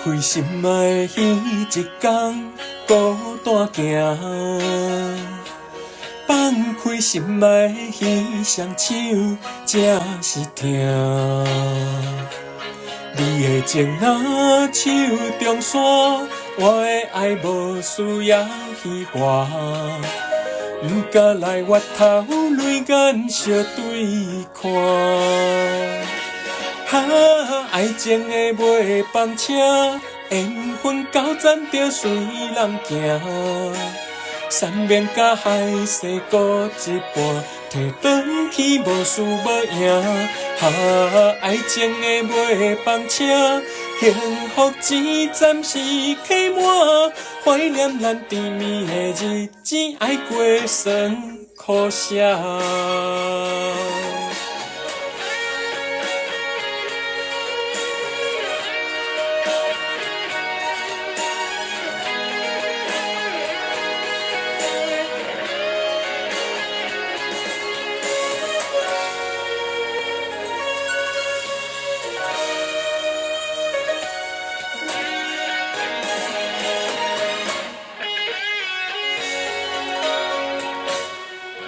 开心的彼一天，孤单行。放开心爱彼双手，才是疼。你的情若手中线，我的爱无需要虚华。不敢来越头泪眼相对看。爱情的尾班车，缘分到站就随人行。山面甲海誓各一半，摕转去无输无赢。爱情的尾班车，幸福只暂时客满，怀念咱甜蜜的日子，爱过酸苦涩。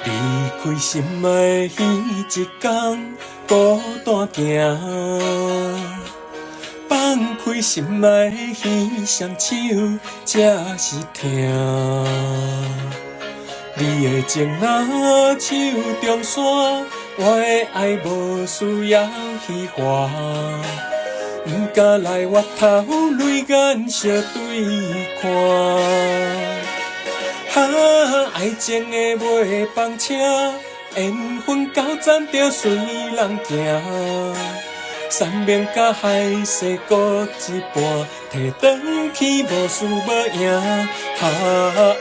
离开心爱彼一天，孤单行。放开心爱彼双手，才是疼。你的情若手中线，我的爱无需要虚华。不敢来越头泪眼相对看。爱情的尾班车，缘分到站就随人行。山面甲海誓各一半，摕转去无输无赢。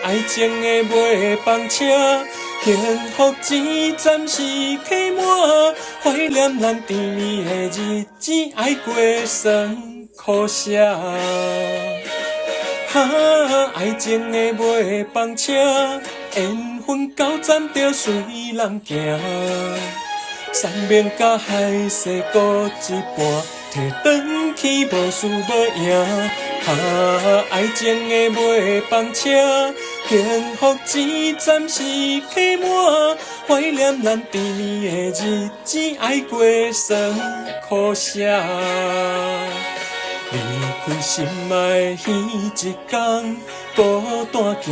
爱情的尾班车，幸福只暂时客满，怀念咱甜蜜的日子，爱过酸苦涩。爱情的尾班车，缘分到站就随人行。山面甲海誓各一半，摕转去无输无赢。爱情的尾班车，幸福只暂时客满，怀念咱甜蜜的日子，爱过酸苦涩。离开心爱彼一天，孤单行。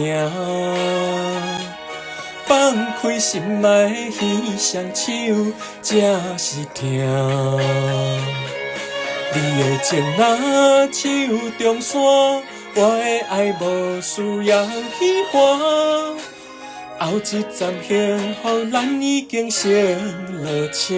放开心爱彼双手，才是疼。你的情若手中线，我的爱无需要虚华。后一站幸福，咱已经先落车。